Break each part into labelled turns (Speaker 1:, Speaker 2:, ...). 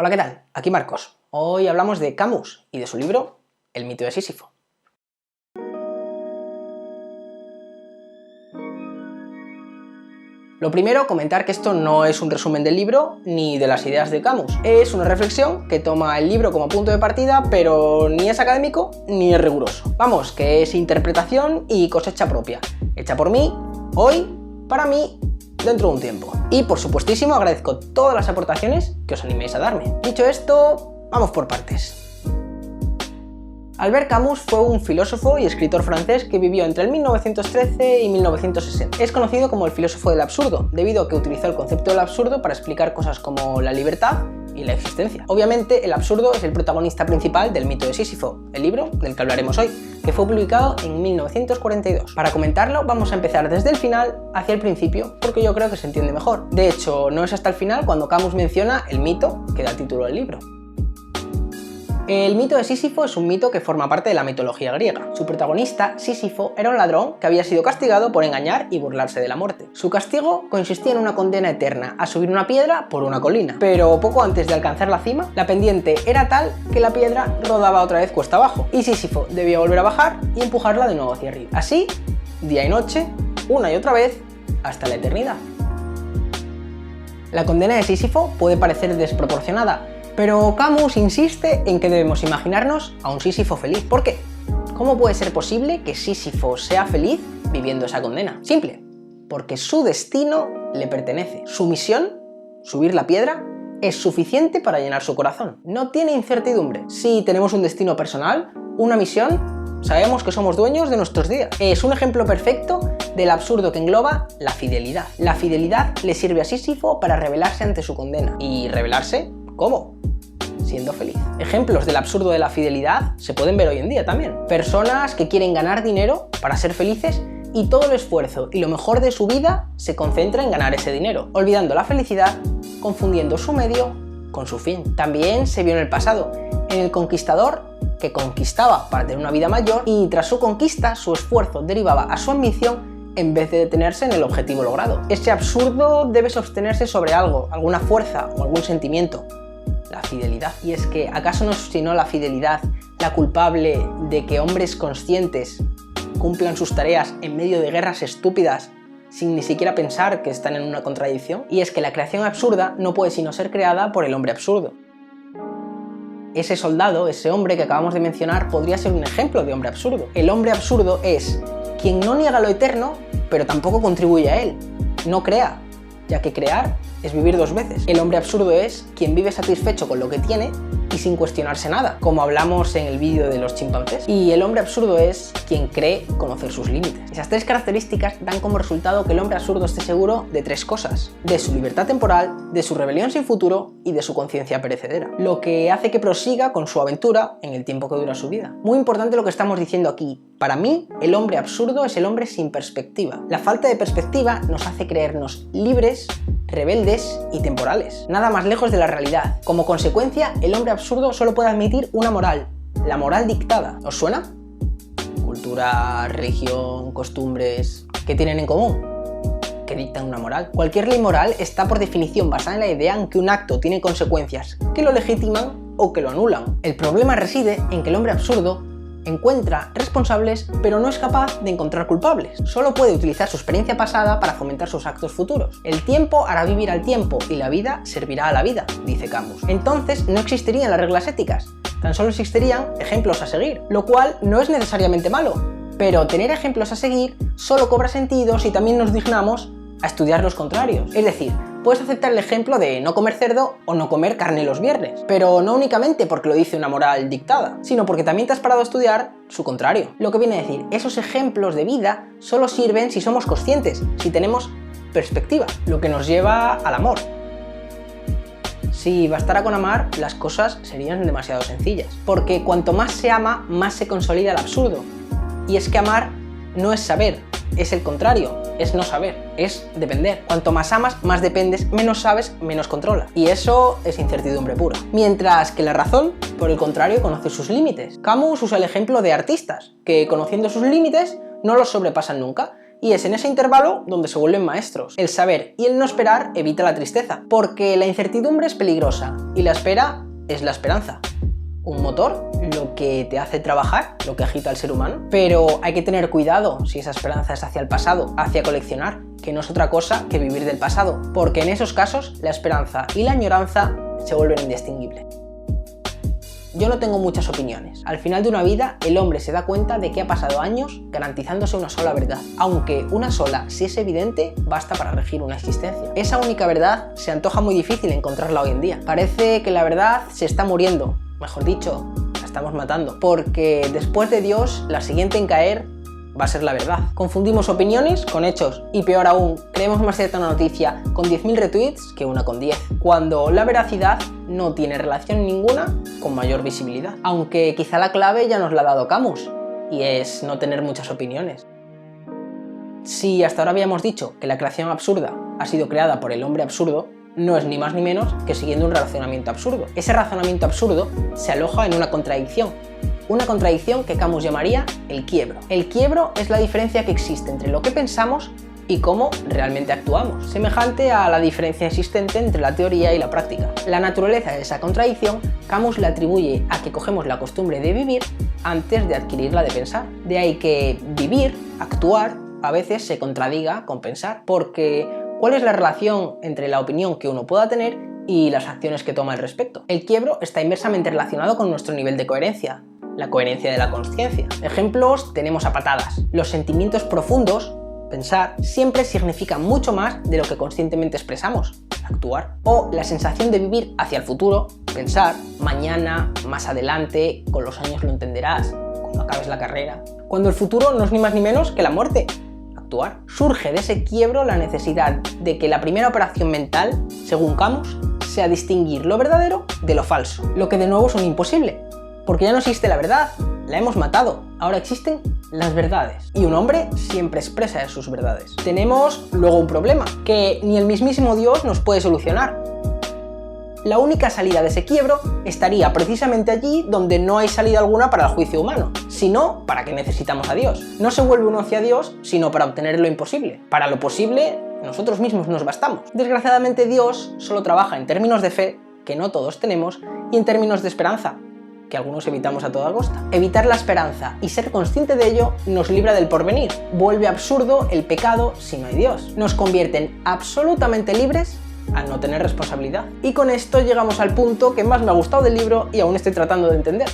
Speaker 1: Hola, ¿qué tal? Aquí Marcos. Hoy hablamos de Camus y de su libro El mito de Sísifo. Lo primero, comentar que esto no es un resumen del libro ni de las ideas de Camus. Es una reflexión que toma el libro como punto de partida, pero ni es académico ni es riguroso. Vamos, que es interpretación y cosecha propia, hecha por mí, hoy, para mí, dentro de un tiempo. Y por supuestísimo agradezco todas las aportaciones que os animéis a darme. Dicho esto, vamos por partes. Albert Camus fue un filósofo y escritor francés que vivió entre el 1913 y 1960. Es conocido como el filósofo del absurdo, debido a que utilizó el concepto del absurdo para explicar cosas como la libertad y la existencia. Obviamente, el absurdo es el protagonista principal del mito de Sísifo, el libro del que hablaremos hoy, que fue publicado en 1942. Para comentarlo, vamos a empezar desde el final hacia el principio, porque yo creo que se entiende mejor. De hecho, no es hasta el final cuando Camus menciona el mito que da título al libro. El mito de Sísifo es un mito que forma parte de la mitología griega. Su protagonista, Sísifo, era un ladrón que había sido castigado por engañar y burlarse de la muerte. Su castigo consistía en una condena eterna a subir una piedra por una colina. Pero poco antes de alcanzar la cima, la pendiente era tal que la piedra rodaba otra vez cuesta abajo, y Sísifo debía volver a bajar y empujarla de nuevo hacia arriba. Así, día y noche, una y otra vez, hasta la eternidad. La condena de Sísifo puede parecer desproporcionada, pero Camus insiste en que debemos imaginarnos a un Sísifo feliz. ¿Por qué? ¿Cómo puede ser posible que Sísifo sea feliz viviendo esa condena? Simple, porque su destino le pertenece. Su misión, subir la piedra, es suficiente para llenar su corazón. No tiene incertidumbre. Si tenemos un destino personal, una misión, sabemos que somos dueños de nuestros días. Es un ejemplo perfecto del absurdo que engloba la fidelidad. La fidelidad le sirve a Sísifo para rebelarse ante su condena. ¿Y rebelarse? ¿Cómo? Siendo feliz. Ejemplos del absurdo de la fidelidad se pueden ver hoy en día también. Personas que quieren ganar dinero para ser felices y todo el esfuerzo y lo mejor de su vida se concentra en ganar ese dinero, olvidando la felicidad, confundiendo su medio con su fin. También se vio en el pasado, en el conquistador que conquistaba para tener una vida mayor y tras su conquista su esfuerzo derivaba a su ambición en vez de detenerse en el objetivo logrado. Ese absurdo debe sostenerse sobre algo, alguna fuerza o algún sentimiento. La fidelidad. Y es que, ¿acaso no es sino la fidelidad la culpable de que hombres conscientes cumplan sus tareas en medio de guerras estúpidas sin ni siquiera pensar que están en una contradicción? Y es que la creación absurda no puede sino ser creada por el hombre absurdo. Ese soldado, ese hombre que acabamos de mencionar, podría ser un ejemplo de hombre absurdo. El hombre absurdo es quien no niega lo eterno, pero tampoco contribuye a él. No crea, ya que crear es vivir dos veces. El hombre absurdo es quien vive satisfecho con lo que tiene y sin cuestionarse nada, como hablamos en el vídeo de los chimpancés. Y el hombre absurdo es quien cree conocer sus límites. Esas tres características dan como resultado que el hombre absurdo esté seguro de tres cosas: de su libertad temporal, de su rebelión sin futuro y de su conciencia perecedera, lo que hace que prosiga con su aventura en el tiempo que dura su vida. Muy importante lo que estamos diciendo aquí. Para mí, el hombre absurdo es el hombre sin perspectiva. La falta de perspectiva nos hace creernos libres, rebeldes y temporales. Nada más lejos de la realidad. Como consecuencia, el hombre absurdo solo puede admitir una moral, la moral dictada. ¿Os suena? Cultura, religión, costumbres, ¿qué tienen en común? Que dictan una moral. Cualquier ley moral está por definición basada en la idea en que un acto tiene consecuencias que lo legitiman o que lo anulan. El problema reside en que el hombre absurdo encuentra responsables, pero no es capaz de encontrar culpables. Solo puede utilizar su experiencia pasada para fomentar sus actos futuros. El tiempo hará vivir al tiempo y la vida servirá a la vida, dice Camus. Entonces no existirían las reglas éticas, tan solo existirían ejemplos a seguir, lo cual no es necesariamente malo, pero tener ejemplos a seguir solo cobra sentido si también nos dignamos a estudiar los contrarios. Es decir, puedes aceptar el ejemplo de no comer cerdo o no comer carne los viernes, pero no únicamente porque lo dice una moral dictada, sino porque también te has parado a estudiar su contrario. Lo que viene a decir, esos ejemplos de vida solo sirven si somos conscientes, si tenemos perspectiva, lo que nos lleva al amor. Si bastara con amar, las cosas serían demasiado sencillas, porque cuanto más se ama, más se consolida el absurdo. Y es que amar no es saber, es el contrario, es no saber, es depender. Cuanto más amas, más dependes, menos sabes, menos controlas. Y eso es incertidumbre pura. Mientras que la razón, por el contrario, conoce sus límites. Camus usa el ejemplo de artistas, que conociendo sus límites, no los sobrepasan nunca, Y es en ese intervalo donde se vuelven maestros. El saber y el no esperar evita la tristeza, porque la incertidumbre es peligrosa y la espera es la esperanza. Un motor, lo que te hace trabajar, lo que agita al ser humano. Pero hay que tener cuidado si esa esperanza es hacia el pasado, hacia coleccionar, que no es otra cosa que vivir del pasado, porque en esos casos la esperanza y la añoranza se vuelven indistinguibles. Yo no tengo muchas opiniones. Al final de una vida, el hombre se da cuenta de que ha pasado años garantizándose una sola verdad, aunque una sola, si es evidente, basta para regir una existencia. Esa única verdad se antoja muy difícil encontrarla hoy en día. Parece que la verdad se está muriendo, mejor dicho, la estamos matando, porque después de Dios, la siguiente en caer va a ser la verdad. Confundimos opiniones con hechos y peor aún, creemos más cierta una noticia con 10.000 retweets que una con 10, cuando la veracidad no tiene relación ninguna con mayor visibilidad. Aunque quizá la clave ya nos la ha dado Camus, y es no tener muchas opiniones. Si hasta ahora habíamos dicho que la creación absurda ha sido creada por el hombre absurdo, no es ni más ni menos que siguiendo un razonamiento absurdo. Ese razonamiento absurdo se aloja en una contradicción que Camus llamaría el quiebro. El quiebro es la diferencia que existe entre lo que pensamos y cómo realmente actuamos, semejante a la diferencia existente entre la teoría y la práctica. La naturaleza de esa contradicción, Camus le atribuye a que cogemos la costumbre de vivir antes de adquirir la de pensar. De ahí que vivir, actuar, a veces se contradiga con pensar, porque ¿cuál es la relación entre la opinión que uno pueda tener y las acciones que toma al respecto? El quiebro está inversamente relacionado con nuestro nivel de coherencia, la coherencia de la consciencia. Ejemplos tenemos a patadas. Los sentimientos profundos, pensar, siempre significan mucho más de lo que conscientemente expresamos, actuar. O la sensación de vivir hacia el futuro, pensar, mañana, más adelante, con los años lo entenderás, cuando acabes la carrera. Cuando el futuro no es ni más ni menos que la muerte, actuar. Surge de ese quiebro la necesidad de que la primera operación mental, según Camus, sea distinguir lo verdadero de lo falso, lo que de nuevo es un imposible, porque ya no existe la verdad, la hemos matado, ahora existen las verdades, y un hombre siempre expresa sus verdades. Tenemos luego un problema, que ni el mismísimo Dios nos puede solucionar. La única salida de ese quiebro estaría precisamente allí donde no hay salida alguna para el juicio humano. Si no, ¿para qué necesitamos a Dios? No se vuelve uno hacia Dios, sino para obtener lo imposible. Para lo posible, nosotros mismos nos bastamos. Desgraciadamente, Dios solo trabaja en términos de fe, que no todos tenemos, y en términos de esperanza, que algunos evitamos a toda costa. Evitar la esperanza y ser consciente de ello nos libra del porvenir. Vuelve absurdo el pecado si no hay Dios. Nos convierten absolutamente libres al no tener responsabilidad. Y con esto llegamos al punto que más me ha gustado del libro y aún estoy tratando de entender.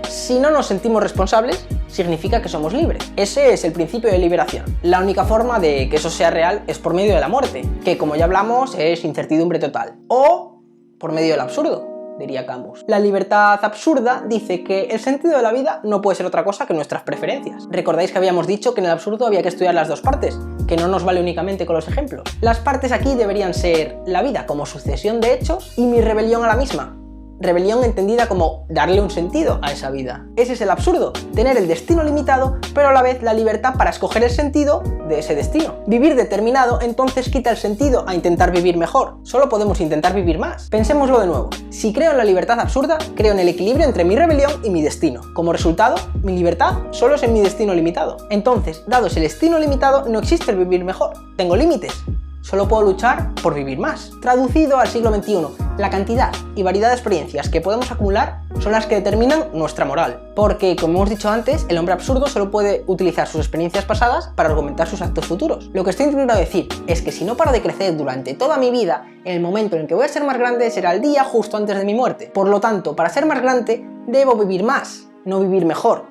Speaker 1: Si no nos sentimos responsables, significa que somos libres. Ese es el principio de liberación. La única forma de que eso sea real es por medio de la muerte, que como ya hablamos es incertidumbre total. O por medio del absurdo, diría Camus. La libertad absurda dice que el sentido de la vida no puede ser otra cosa que nuestras preferencias. ¿Recordáis que habíamos dicho que en el absurdo había que estudiar las dos partes? Que no nos vale únicamente con los ejemplos. Las partes aquí deberían ser la vida como sucesión de hechos y mi rebelión a la misma. Rebelión entendida como darle un sentido a esa vida. Ese es el absurdo, tener el destino limitado, pero a la vez la libertad para escoger el sentido de ese destino. Vivir determinado entonces quita el sentido a intentar vivir mejor. Solo podemos intentar vivir más. Pensémoslo de nuevo. Si creo en la libertad absurda, creo en el equilibrio entre mi rebelión y mi destino. Como resultado, mi libertad solo es en mi destino limitado. Entonces, dado ese destino limitado, no existe el vivir mejor. Tengo límites. Solo puedo luchar por vivir más. Traducido al siglo XXI, la cantidad y variedad de experiencias que podemos acumular son las que determinan nuestra moral. Porque, como hemos dicho antes, el hombre absurdo solo puede utilizar sus experiencias pasadas para argumentar sus actos futuros. Lo que estoy intentando decir es que si no paro de crecer durante toda mi vida, en el momento en el que voy a ser más grande será el día justo antes de mi muerte. Por lo tanto, para ser más grande, debo vivir más, no vivir mejor.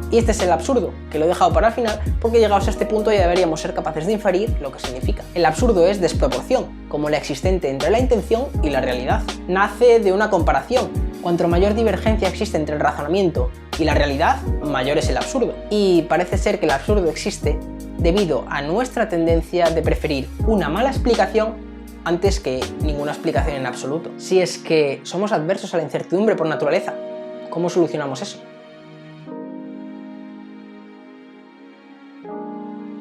Speaker 1: Y este es el absurdo, que lo he dejado para el final porque llegados a este punto ya deberíamos ser capaces de inferir lo que significa. El absurdo es desproporción, como la existente entre la intención y la realidad. Nace de una comparación. Cuanto mayor divergencia existe entre el razonamiento y la realidad, mayor es el absurdo. Y parece ser que el absurdo existe debido a nuestra tendencia de preferir una mala explicación antes que ninguna explicación en absoluto. Si es que somos adversos a la incertidumbre por naturaleza, ¿cómo solucionamos eso?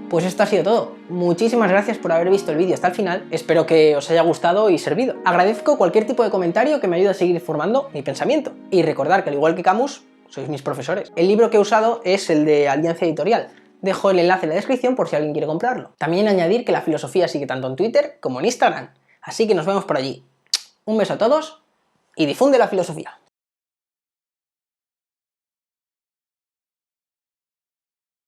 Speaker 1: Pues esto ha sido todo. Muchísimas gracias por haber visto el vídeo hasta el final, espero que os haya gustado y servido. Agradezco cualquier tipo de comentario que me ayude a seguir formando mi pensamiento. Y recordar que al igual que Camus, sois mis profesores. El libro que he usado es el de Alianza Editorial. Dejo el enlace en la descripción por si alguien quiere comprarlo. También añadir que la filosofía sigue tanto en Twitter como en Instagram, así que nos vemos por allí. Un beso a todos y difunde la filosofía.